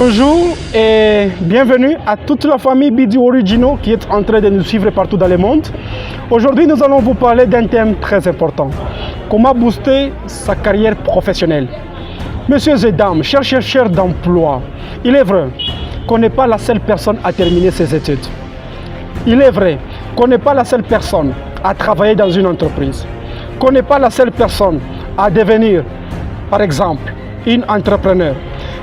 Bonjour et bienvenue à toute la famille BD Original qui est en train de nous suivre partout dans le monde. Aujourd'hui, nous allons vous parler d'un thème très important. Comment booster sa carrière professionnelle. Messieurs et dames, chers chercheurs d'emploi, il est vrai qu'on n'est pas la seule personne à terminer ses études. Il est vrai qu'on n'est pas la seule personne à travailler dans une entreprise. Qu'on n'est pas la seule personne à devenir, par exemple, une entrepreneur.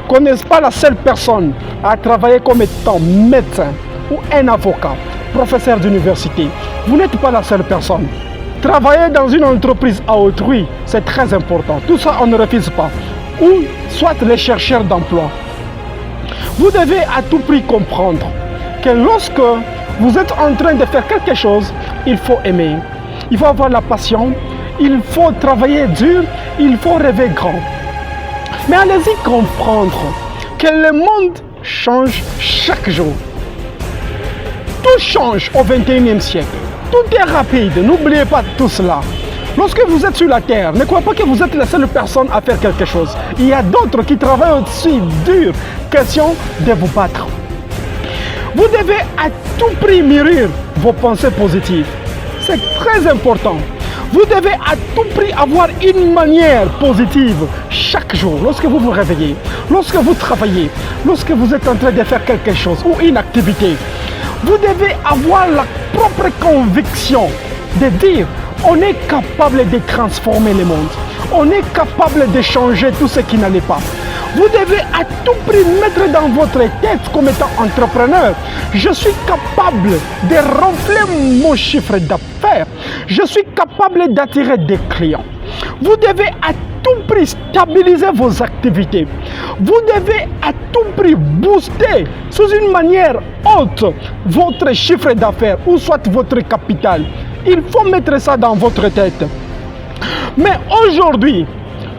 Qu'on n'est pas la seule personne à travailler comme étant médecin ou un avocat, professeur d'université. Vous n'êtes pas la seule personne. Travailler dans une entreprise à autrui, c'est très important. Tout ça, on ne refuse pas. Ou soit les chercheurs d'emploi. Vous devez à tout prix comprendre que lorsque vous êtes en train de faire quelque chose, il faut aimer. Il faut avoir la passion. Il faut travailler dur. Il faut rêver grand. Mais allez-y comprendre que le monde change chaque jour. Tout change au XXIe siècle. Tout est rapide. N'oubliez pas tout cela. Lorsque vous êtes sur la terre, ne croyez pas que vous êtes la seule personne à faire quelque chose. Il y a d'autres qui travaillent aussi dur. Question de vous battre. Vous devez à tout prix mûrir vos pensées positives. C'est très important. Vous devez à tout prix avoir une manière positive chaque jour, lorsque vous vous réveillez, lorsque vous travaillez, lorsque vous êtes en train de faire quelque chose ou une activité. Vous devez avoir la propre conviction de dire on est capable de transformer le monde. On est capable de changer tout ce qui n'allait pas. Vous devez à tout prix mettre dans votre tête comme étant entrepreneur. Je suis capable de remplir mon chiffre d'affaires. Je suis capable d'attirer des clients. Vous devez à tout prix stabiliser vos activités. Vous devez à tout prix booster sous une manière haute votre chiffre d'affaires ou soit votre capital. Il faut mettre ça dans votre tête. Mais aujourd'hui,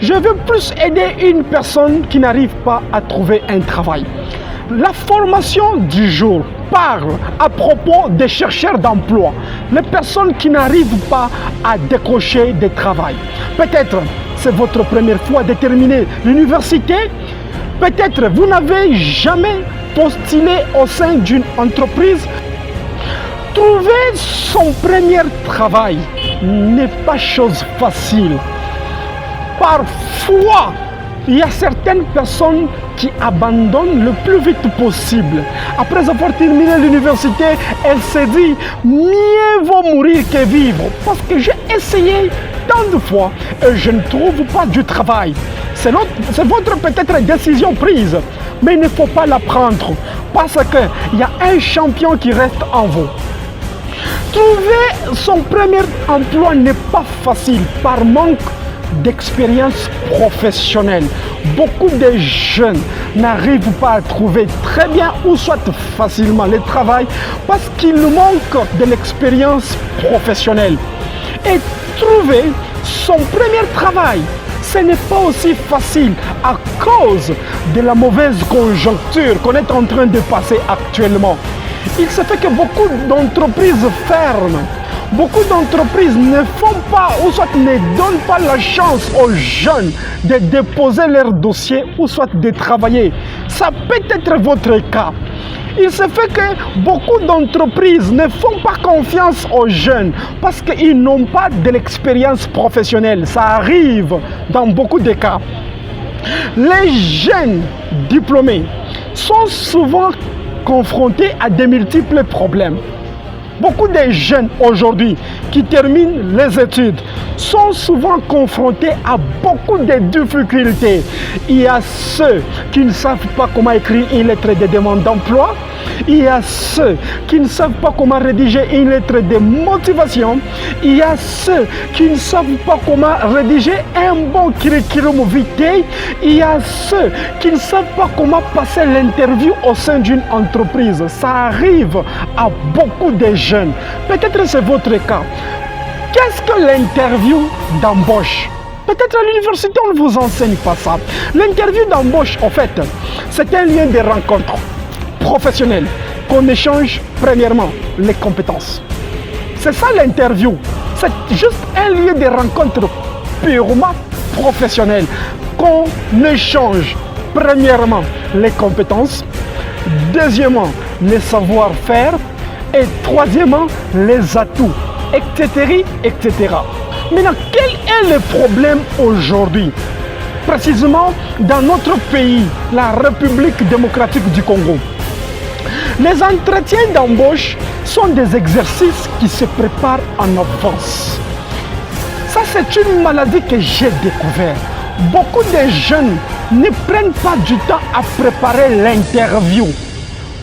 je veux plus aider une personne qui n'arrive pas à trouver un travail. La formation du jour parle à propos des chercheurs d'emploi, les personnes qui n'arrivent pas à décrocher des travail. Peut-être c'est votre première fois de terminer l'université. Peut-être vous n'avez jamais postulé au sein d'une entreprise. Trouver son premier travail n'est pas chose facile. Parfois, il y a certaines personnes qui abandonnent le plus vite possible. Après avoir terminé l'université, elle se dit mieux vaut mourir que vivre. Parce que j'ai essayé tant de fois et je ne trouve pas du travail. C'est votre peut-être décision prise, mais il ne faut pas la prendre parce qu'il y a un champion qui reste en vous. Trouver son premier emploi n'est pas facile par manque d'expérience professionnelle. Beaucoup de jeunes n'arrivent pas à trouver très bien ou soit facilement le travail parce qu'il manque de l'expérience professionnelle. Et trouver son premier travail, ce n'est pas aussi facile à cause de la mauvaise conjoncture qu'on est en train de passer actuellement. Il se fait que beaucoup d'entreprises ferment. Beaucoup d'entreprises ne font pas ou soit ne donnent pas la chance aux jeunes de déposer leur dossier ou soit de travailler. Ça peut être votre cas. Il se fait que beaucoup d'entreprises ne font pas confiance aux jeunes parce qu'ils n'ont pas de l'expérience professionnelle. Ça arrive dans beaucoup de cas. Les jeunes diplômés sont souvent confrontés à de multiples problèmes. Beaucoup de jeunes aujourd'hui qui terminent les études sont souvent confrontés à beaucoup de difficultés. Il y a ceux qui ne savent pas comment écrire une lettre de demande d'emploi. Il y a ceux qui ne savent pas comment rédiger une lettre de motivation. Il y a ceux qui ne savent pas comment rédiger un bon curriculum vitae. Il y a ceux qui ne savent pas comment passer l'interview au sein d'une entreprise. Ça arrive à beaucoup de jeunes. Peut-être c'est votre cas. Qu'est-ce que l'interview d'embauche? Peut-être à l'université on ne vous enseigne pas ça. L'interview d'embauche, en fait, c'est un lien de rencontre professionnelle qu'on échange premièrement les compétences. C'est ça l'interview. C'est juste un lieu de rencontre purement professionnel qu'on échange Premièrement, les compétences. Deuxièmement, les savoir-faire. Et troisièmement, les atouts, etc., etc. Maintenant, quel est le problème aujourd'hui? Précisément dans notre pays, la République démocratique du Congo. Les entretiens d'embauche sont des exercices qui se préparent en avance. Ça, c'est une maladie que j'ai découverte. Beaucoup de jeunes ne prennent pas du temps à préparer l'interview.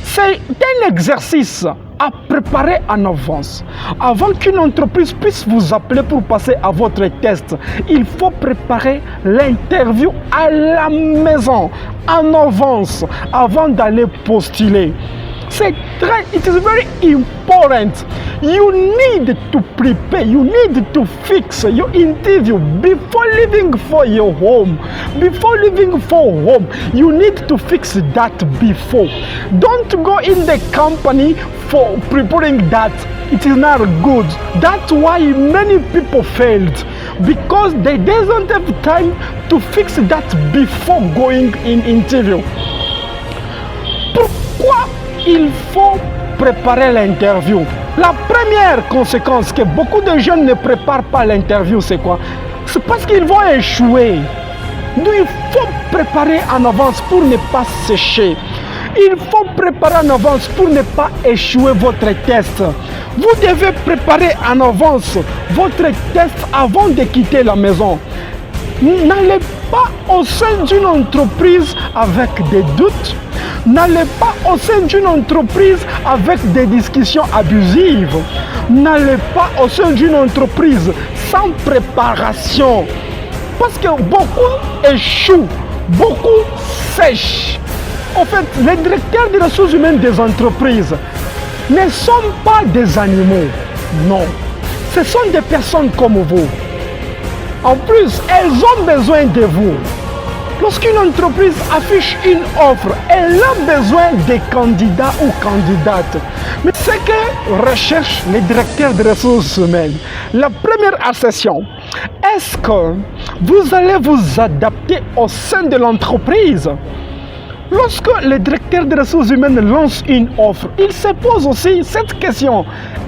C'est un exercice à préparer en avance. Avant qu'une entreprise puisse vous appeler pour passer à votre test, il faut préparer l'interview à la maison, en avance, avant d'aller postuler. It is very important. You need to prepare, you need to fix your interview before leaving for your home. Before leaving for home, you need to fix that before. Don't go in the company for preparing that. It is not good. That's why many people failed, because they don't have time to fix that before going in interview. Pourquoi il faut préparer l'interview? La première conséquence que beaucoup de jeunes ne préparent pas l'interview, c'est quoi? C'est parce qu'ils vont échouer. Donc il faut préparer en avance pour ne pas sécher. Il faut préparer en avance pour ne pas échouer votre test. Vous devez préparer en avance votre test avant de quitter la maison. N'allez pas au sein d'une entreprise avec des doutes. N'allez pas au sein d'une entreprise avec des discussions abusives. N'allez pas au sein d'une entreprise sans préparation. Parce que beaucoup échouent, beaucoup sèchent. En fait, les directeurs des ressources humaines des entreprises ne sont pas des animaux. Non, ce sont des personnes comme vous. En plus, elles ont besoin de vous. Lorsqu'une entreprise affiche une offre, elle a besoin des candidats ou candidates. Mais ce que recherchent les directeurs des ressources humaines, la première assertion, est-ce que vous allez vous adapter au sein de l'entreprise? Lorsque le directeur des ressources humaines lance une offre, il se pose aussi cette question.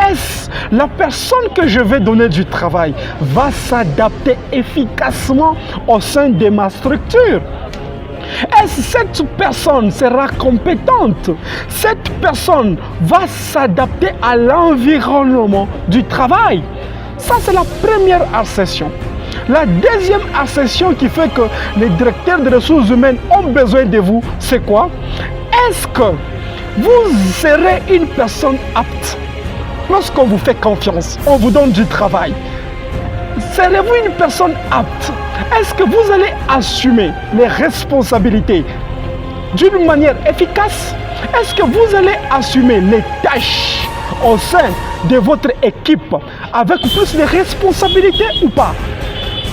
Est-ce la personne que je vais donner du travail va s'adapter efficacement au sein de ma structure? Est-ce que cette personne sera compétente? Cette personne va s'adapter à l'environnement du travail? Ça, c'est la première assertion. La deuxième assertion qui fait que les directeurs des ressources humaines ont besoin de vous, c'est quoi? Est-ce que vous serez une personne apte? Lorsqu'on vous fait confiance, on vous donne du travail. Serez-vous une personne apte? Est-ce que vous allez assumer les responsabilités d'une manière efficace? Est-ce que vous allez assumer les tâches au sein de votre équipe avec plus de responsabilités ou pas?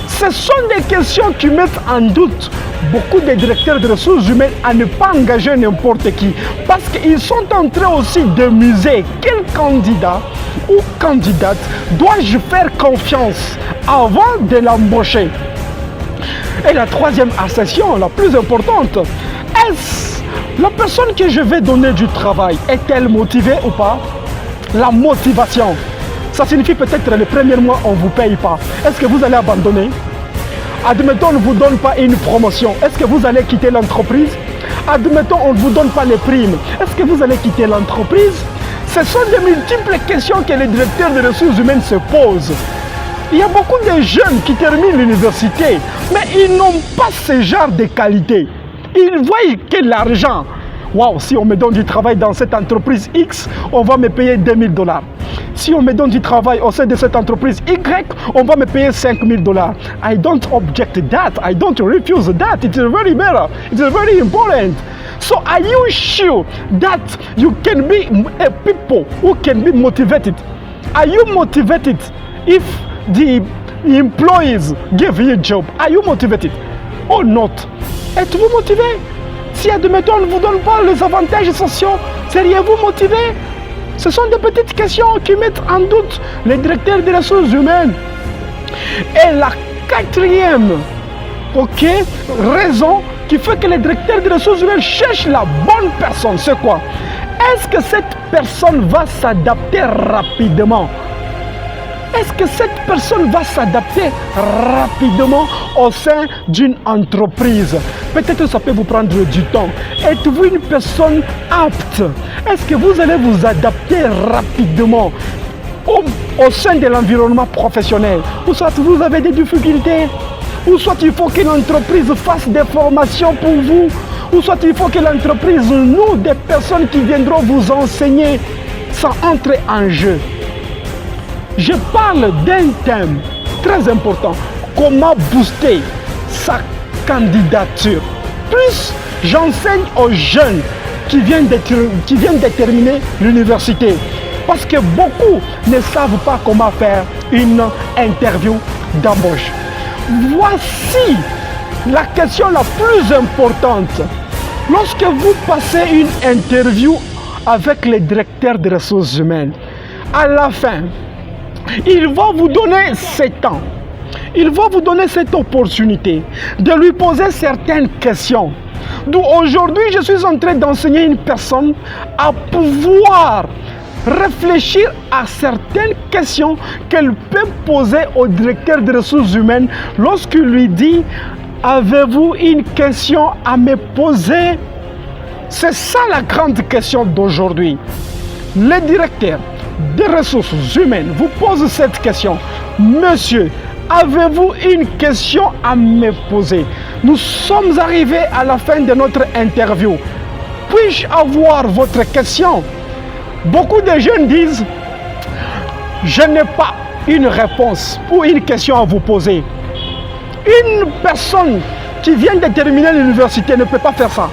Ce sont des questions qui mettent en doute beaucoup de directeurs de ressources humaines à ne pas engager n'importe qui. Parce qu'ils sont en train aussi de muser quel candidat ou candidate dois-je faire confiance avant de l'embaucher. Et la troisième assertion, la plus importante, est-ce la personne que je vais donner du travail, est-elle motivée ou pas? La motivation. Ça signifie peut-être le premier mois, on ne vous paye pas. Est-ce que vous allez abandonner? Admettons, on ne vous donne pas une promotion. Est-ce que vous allez quitter l'entreprise? Admettons, on ne vous donne pas les primes. Est-ce que vous allez quitter l'entreprise? Ce sont de multiples questions que les directeurs des ressources humaines se posent. Il y a beaucoup de jeunes qui terminent l'université, mais ils n'ont pas ce genre de qualité. Ils voient que l'argent. Waouh, si on me donne du travail dans cette entreprise X, on va me payer 2000 $. Si on me donne du travail au sein de cette entreprise Y, on va me payer 5000 $. I don't object that. I don't refuse that. It is very better. It is very important. So are you sure that you can be a people who can be motivated? Are you motivated if the employees give you a job? Are you motivated or not? Êtes-vous motivé? Si, admettons, on ne vous donne pas les avantages sociaux, seriez-vous motivé? Ce sont des petites questions qui mettent en doute les directeurs des ressources humaines. Et la quatrième raison qui fait que le directeur des ressources humaines cherche la bonne personne. C'est quoi? Est-ce que cette personne va s'adapter rapidement? Est-ce que cette personne va s'adapter rapidement au sein d'une entreprise? Peut-être ça peut vous prendre du temps. Êtes-vous une personne apte? Est-ce que vous allez vous adapter rapidement au sein de l'environnement professionnel? Ou soit vous avez des difficultés? Ou soit il faut que l'entreprise fasse des formations pour vous? Ou soit il faut que l'entreprise noue des personnes qui viendront vous enseigner sans entrer en jeu. Je parle d'un thème très important, comment booster sa candidature. Plus j'enseigne aux jeunes qui viennent de terminer l'université, parce que beaucoup ne savent pas comment faire une interview d'embauche. Voici la question la plus importante. Lorsque vous passez une interview avec le directeur des ressources humaines, à la fin, il va vous donner 7 ans. Il va vous donner cette opportunité de lui poser certaines questions. D'où aujourd'hui, je suis en train d'enseigner une personne à pouvoir réfléchir à certaines questions qu'elle peut poser au directeur des ressources humaines lorsqu'il lui dit « Avez-vous une question à me poser ?» C'est ça la grande question d'aujourd'hui. Le directeur des ressources humaines vous pose cette question. Monsieur, avez-vous une question à me poser? Nous sommes arrivés à la fin de notre interview. Puis-je avoir votre question? Beaucoup de jeunes disent, je n'ai pas une réponse ou une question à vous poser. Une personne qui vient de terminer l'université ne peut pas faire ça.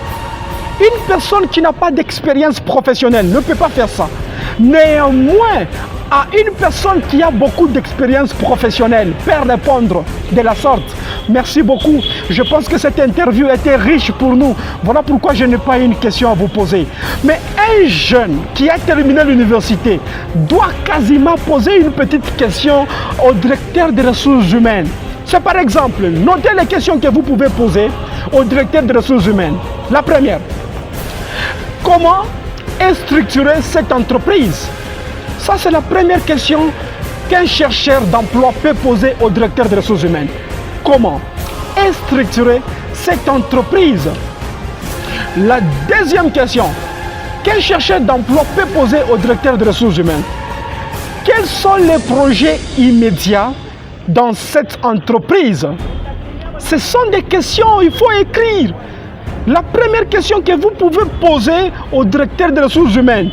Une personne qui n'a pas d'expérience professionnelle ne peut pas faire ça. Néanmoins, à une personne qui a beaucoup d'expérience professionnelle peut répondre de la sorte. Merci beaucoup. Je pense que cette interview était riche pour nous. Voilà pourquoi je n'ai pas une question à vous poser. Mais un jeune qui a terminé l'université doit quasiment poser une petite question au directeur des ressources humaines. C'est par exemple, notez les questions que vous pouvez poser au directeur des ressources humaines. La première, comment est structurée cette entreprise? Ça, c'est la première question qu'un chercheur d'emploi peut poser au directeur des ressources humaines. Comment est structurée cette entreprise? La deuxième question qu'un chercheur d'emploi peut poser au directeur des ressources humaines. Quels sont les projets immédiats dans cette entreprise? Ce sont des questions, il faut écrire. La première question que vous pouvez poser au directeur des ressources humaines,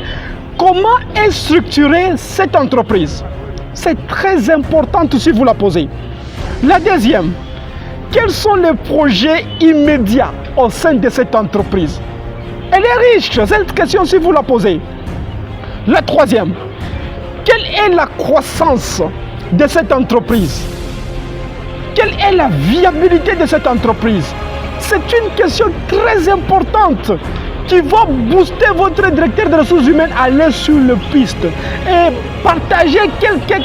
comment est structurée cette entreprise? C'est très important si vous la posez. La deuxième, quels sont les projets immédiats au sein de cette entreprise? Elle est riche, cette question si vous la posez. La troisième, quelle est la croissance de cette entreprise? Quelle est la viabilité de cette entreprise? C'est une question très importante qui va booster votre directeur des ressources humaines à aller sur le piste et partager quelques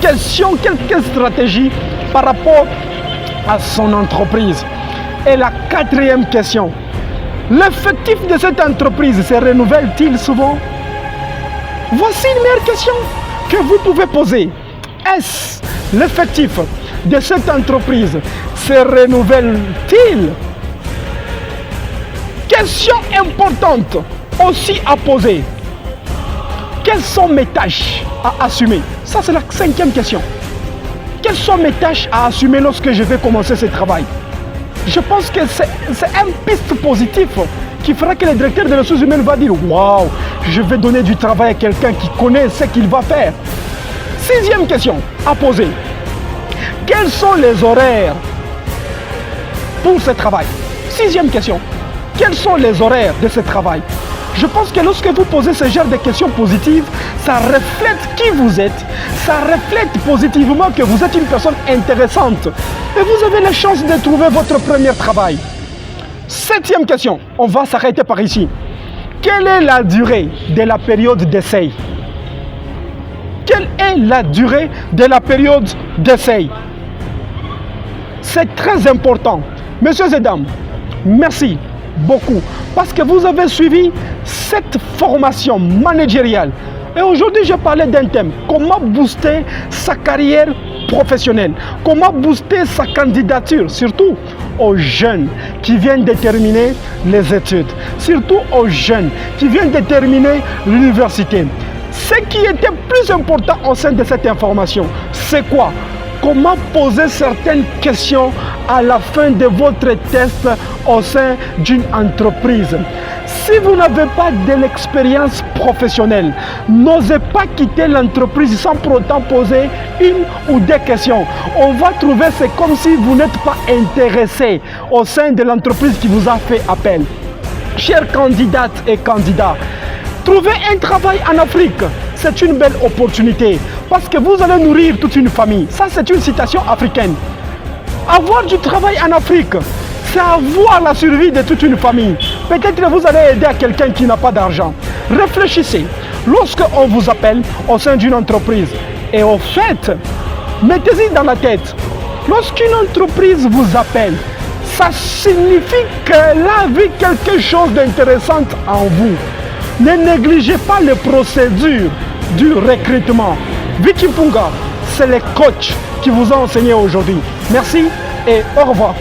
questions, quelques stratégies par rapport à son entreprise. Et la quatrième question, l'effectif de cette entreprise se renouvelle-t-il souvent? Voici une meilleure question que vous pouvez poser. Est-ce l'effectif de cette entreprise se renouvelle-t-il? Question importante aussi à poser. Quelles sont mes tâches à assumer? Ça, c'est la cinquième question. Quelles sont mes tâches à assumer lorsque je vais commencer ce travail? Je pense que c'est un piste positif qui fera que le directeur des ressources humaines va dire « Waouh, je vais donner du travail à quelqu'un qui connaît ce qu'il va faire. » Sixième question à poser. Quels sont les horaires pour ce travail? Sixième question. Quels sont les horaires de ce travail? Je pense que lorsque vous posez ce genre de questions positives, ça reflète qui vous êtes, ça reflète positivement que vous êtes une personne intéressante et vous avez la chance de trouver votre premier travail. Septième question, on va s'arrêter par ici. Quelle est la durée de la période d'essai? Quelle est la durée de la période d'essai? C'est très important. Messieurs et dames, Merci beaucoup parce que vous avez suivi cette formation managériale. Et aujourd'hui, je parlais d'un thème, comment booster sa carrière professionnelle, comment booster sa candidature, surtout aux jeunes qui viennent de terminer les études, surtout aux jeunes qui viennent de terminer l'université. Ce qui était plus important au sein de cette information, c'est quoi? Comment poser certaines questions à la fin de votre test au sein d'une entreprise. Si vous n'avez pas de l'expérience professionnelle, n'osez pas quitter l'entreprise sans pour autant poser une ou deux questions. On va trouver c'est comme si vous n'êtes pas intéressé au sein de l'entreprise qui vous a fait appel. Chères candidates et candidats, trouver un travail en Afrique, c'est une belle opportunité parce que vous allez nourrir toute une famille. Ça, c'est une citation africaine. Avoir du travail en Afrique, c'est avoir la survie de toute une famille. Peut-être que vous allez aider à quelqu'un qui n'a pas d'argent. Réfléchissez. Lorsque on vous appelle au sein d'une entreprise, et au fait, mettez-y dans la tête, lorsqu'une entreprise vous appelle, ça signifie qu'elle a vu quelque chose d'intéressant en vous. Ne négligez pas les procédures du recrutement. Vicky Mpunga, c'est les coachs qui vous ont enseigné aujourd'hui. Merci et au revoir.